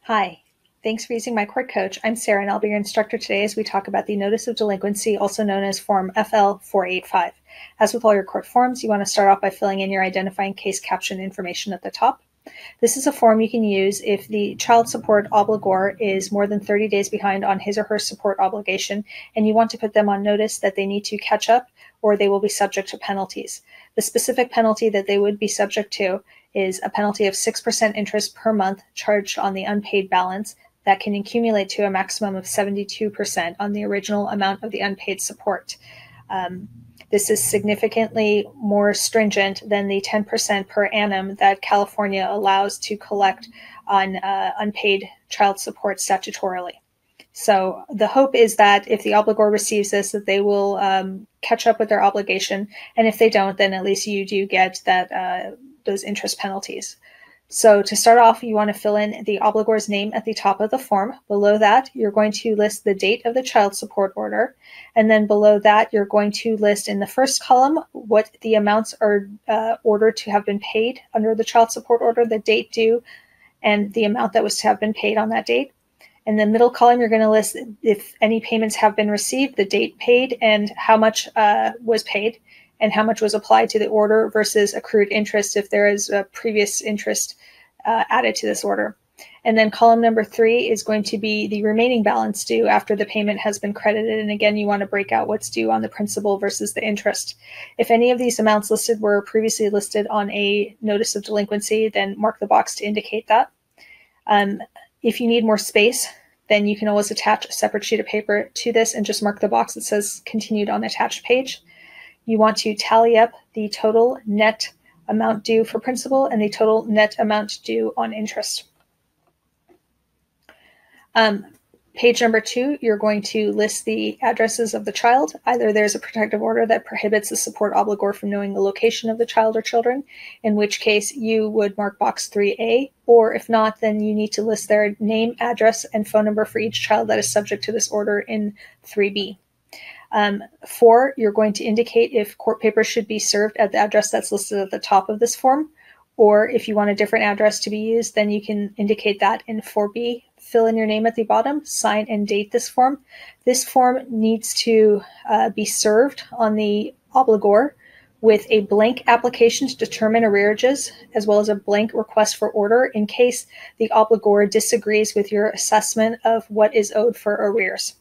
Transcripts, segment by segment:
Hi, thanks for using my court coach. I'm Sarah and I'll be your instructor today as we talk about the Notice of Delinquency, also known as Form FL-485. As with all your court forms, you want to start off by filling in your identifying case caption information at the top. This is a form you can use if the child support obligor is more than 30 days behind on his or her support obligation and you want to put them on notice that they need to catch up or they will be subject to penalties. The specific penalty that they would be subject to is a penalty of 6% interest per month charged on the unpaid balance that can accumulate to a maximum of 72% on the original amount of the unpaid support. This is significantly more stringent than the 10% per annum that California allows to collect on unpaid child support statutorily. So the hope is that if the obligor receives this, that they will catch up with their obligation. And if they don't, then at least you do get that those interest penalties. So to start off, you want to fill in the obligor's name at the top of the form. Below that, you're going to list the date of the child support order. And then below that, you're going to list in the first column what the amounts are ordered to have been paid under the child support order, the date due, and the amount that was to have been paid on that date. In the middle column, you're going to list if any payments have been received, the date paid, and how much was paid, and how much was applied to the order versus accrued interest if there is a previous interest added to this order. And then column number 3 is going to be the remaining balance due after the payment has been credited. And again, you want to break out what's due on the principal versus the interest. If any of these amounts listed were previously listed on a notice of delinquency, then mark the box to indicate that. If you need more space, then you can always attach a separate sheet of paper to this and just mark the box that says continued on attached page. You want to tally up the total net amount due for principal and the total net amount due on interest. Page number 2, you're going to list the addresses of the child. Either there's a protective order that prohibits the support obligor from knowing the location of the child or children, in which case you would mark box 3A, or if not, then you need to list their name, address, and phone number for each child that is subject to this order in 3B. 4, you're going to indicate if court papers should be served at the address that's listed at the top of this form, or if you want a different address to be used, then you can indicate that in 4B. Fill in your name at the bottom, sign and date this form. This form needs to be served on the obligor with a blank application to determine arrearages, as well as a blank request for order in case the obligor disagrees with your assessment of what is owed for arrears.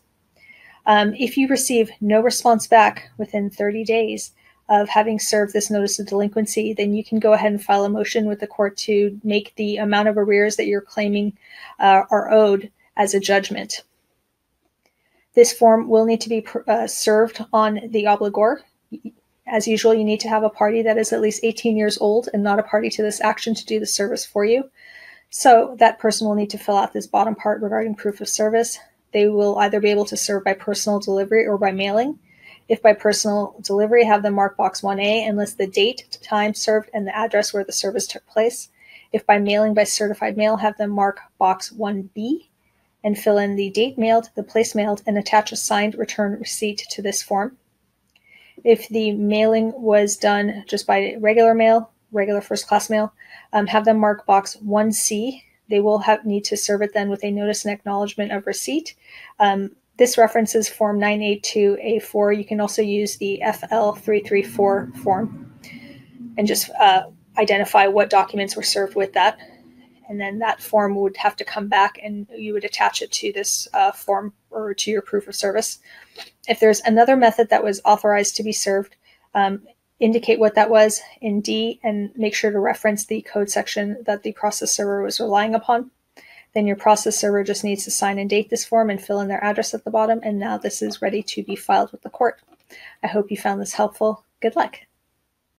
If you receive no response back within 30 days of having served this notice of delinquency, then you can go ahead and file a motion with the court to make the amount of arrears that you're claiming are owed as a judgment. This form will need to be served on the obligor. As usual, you need to have a party that is at least 18 years old and not a party to this action to do the service for you. So that person will need to fill out this bottom part regarding proof of service. They will either be able to serve by personal delivery or by mailing. If by personal delivery, have them mark box 1A and list the date, time served, and the address where the service took place. If by mailing by certified mail, have them mark box 1B and fill in the date mailed, the place mailed, and attach a signed return receipt to this form. If the mailing was done just by regular mail, regular first-class mail, have them mark box 1C. They will need to serve it then with a notice and acknowledgement of receipt. This references Form 982A4. You can also use the FL-334 form and just identify what documents were served with that. And then that form would have to come back and you would attach it to this form or to your proof of service. If there's another method that was authorized to be served, indicate what that was in D and make sure to reference the code section that the process server was relying upon. Then your process server just needs to sign and date this form and fill in their address at the bottom. And now this is ready to be filed with the court. I hope you found this helpful. Good luck.